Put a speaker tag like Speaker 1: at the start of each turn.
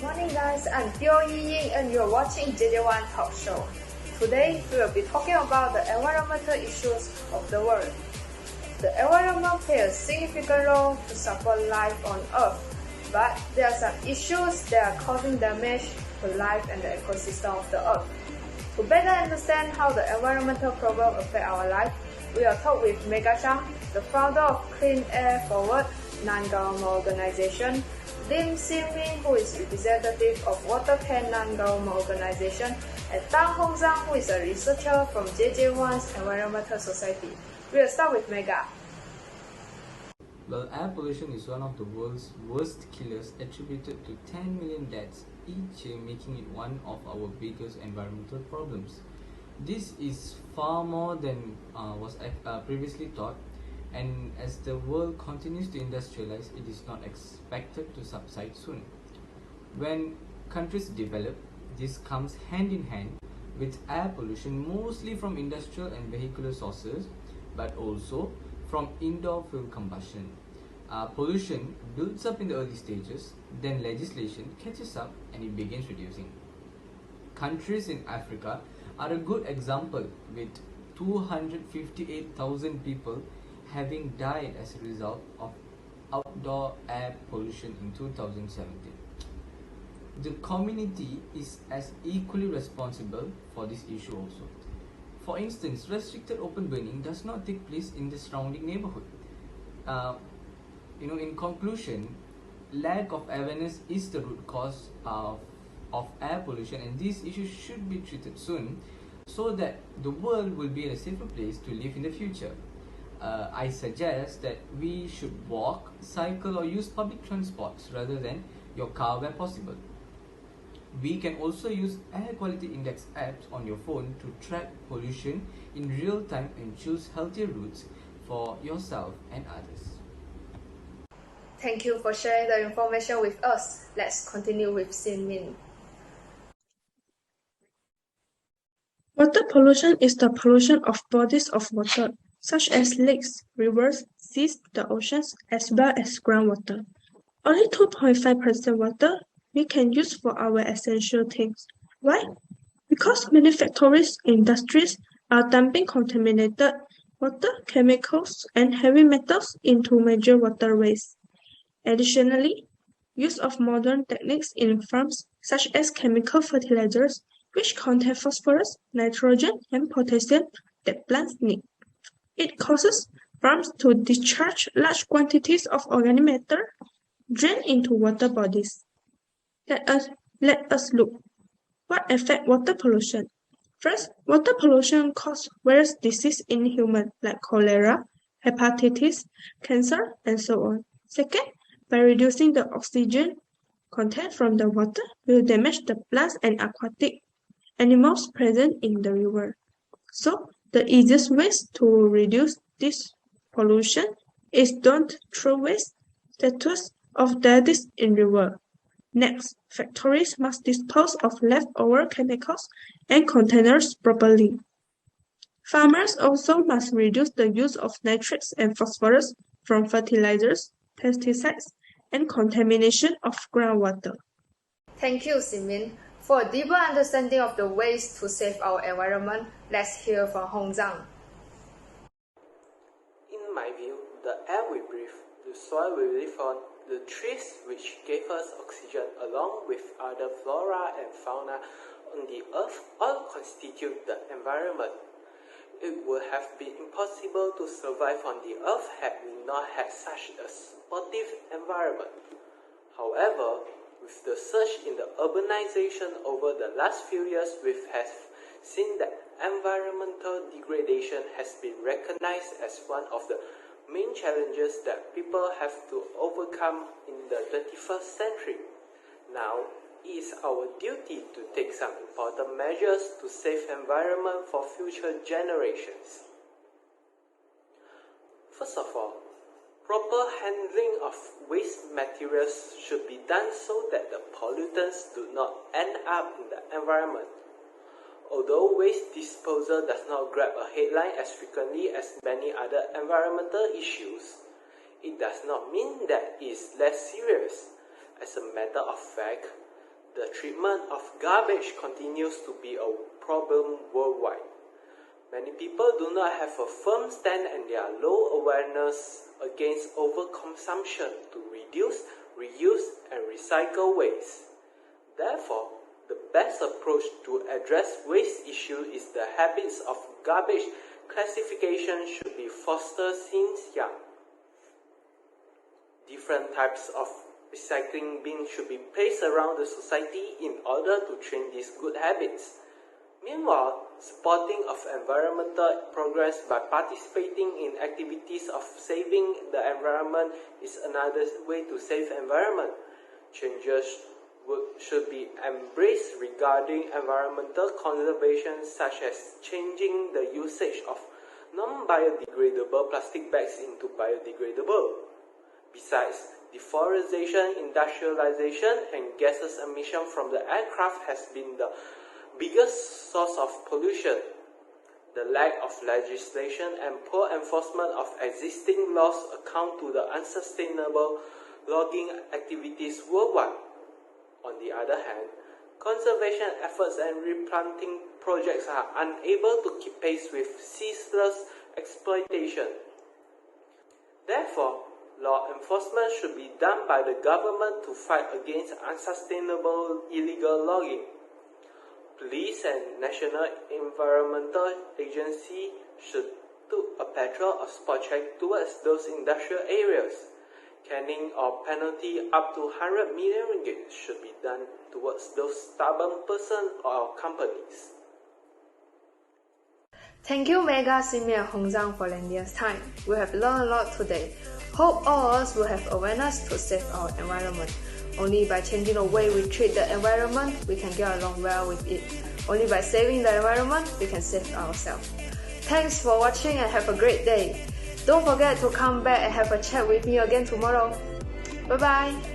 Speaker 1: Morning guys, I'm Teo Yi Ying and you're watching JJ1 Talkshow. Today we will be talking about the environmental issues of the world. The environment plays a significant role to support life on Earth, but there are some issues that are causing damage to life and the ecosystem of the Earth. To better understand how the environmental problem affect our life, we will talk with Meghashyam, the founder of Clean Air Forward non-government organization, Lim Sin Min, who is representative of Water Can non-government organization, and Hong Zhang, who is a researcher from JJ1's Environmental Society. We will start with Megha.
Speaker 2: Well, air pollution is one of the world's worst killers, attributed to 10 million deaths each year, making it one of our biggest environmental problems. This is far more than was previously thought, and as the world continues to industrialize, it is not expected to subside soon. When countries develop, this comes hand in hand with air pollution, mostly from industrial and vehicular sources, but also from indoor fuel combustion. Pollution builds up in the early stages, then legislation catches up and it begins reducing. Countries in Africa are a good example, with 258,000 people having died as a result of outdoor air pollution in 2017. The community is as equally responsible for this issue also. For instance, restricted open burning does not take place in the surrounding neighborhood. In conclusion, lack of awareness is the root cause of air pollution, and these issues should be treated soon so that the world will be a safer place to live in the future. I suggest that we should walk, cycle or use public transports rather than your car where possible. We can also use air quality index apps on your phone to track pollution in real time and choose healthier routes for yourself and others.
Speaker 1: Thank you for sharing the information with us. Let's continue with Sin Min.
Speaker 3: Water pollution is the pollution of bodies of water, such as lakes, rivers, seas, the oceans, as well as groundwater. Only 2.5% water we can use for our essential things. Why? Because many factories and industries are dumping contaminated water, chemicals, and heavy metals into major waterways. Additionally, use of modern techniques in farms, such as chemical fertilizers, which contain phosphorus, nitrogen, and potassium that plants need. It causes farms to discharge large quantities of organic matter drain into water bodies. Let us look. What affect water pollution? First, water pollution causes various diseases in humans like cholera, hepatitis, cancer, and so on. Second, by reducing the oxygen content from the water, will damage the plants and aquatic animals present in the river. So, the easiest way to reduce this pollution is don't throw waste statues of deities in river. Next, factories must dispose of leftover chemicals and containers properly. Farmers also must reduce the use of nitrates and phosphorus from fertilizers, pesticides, and contamination of groundwater.
Speaker 1: Thank you, Sin Min. For a deeper understanding of the ways to save our environment, let's hear from Hong Zhang.
Speaker 4: In my view, the air we breathe, the soil we live on, the trees which gave us oxygen along with other flora and fauna on the earth all constitute the environment. It would have been impossible to survive on the earth had we not had such a supportive environment. However, with the surge in the urbanization over the last few years, we have seen that environmental degradation has been recognized as one of the main challenges that people have to overcome in the 21st century. Now, it is our duty to take some important measures to save environment for future generations. First of all, proper handling of waste materials should be done so that the pollutants do not end up in the environment. Although waste disposal does not grab a headline as frequently as many other environmental issues, it does not mean that it is less serious. As a matter of fact, the treatment of garbage continues to be a problem worldwide. Many people do not have a firm stand and there are low awareness against overconsumption to reduce, reuse, and recycle waste. Therefore, the best approach to address waste issue is the habits of garbage classification should be fostered since young. Different types of recycling bins should be placed around the society in order to train these good habits. Meanwhile, supporting of environmental progress by participating in activities of saving the environment is another way to save environment. Changes should be embraced regarding environmental conservation, such as changing the usage of non-biodegradable plastic bags into biodegradable. Besides, deforestation, industrialization, and gases emission from the aircraft has been the biggest source of pollution. The lack of legislation and poor enforcement of existing laws account to the unsustainable logging activities worldwide. On the other hand, conservation efforts and replanting projects are unable to keep pace with ceaseless exploitation. Therefore, law enforcement should be done by the government to fight against unsustainable illegal logging. Police and National Environmental Agency should do a patrol or spot check towards those industrial areas. Caning or penalty up to 100 million ringgit should be done towards those stubborn persons or companies.
Speaker 1: Thank you Meghashyam and Hong Zhang for lending us time. We have learned a lot today. Hope all of us will have awareness to save our environment. Only by changing the way we treat the environment, we can get along well with it. Only by saving the environment, we can save ourselves. Thanks for watching and have a great day. Don't forget to come back and have a chat with me again tomorrow. Bye bye.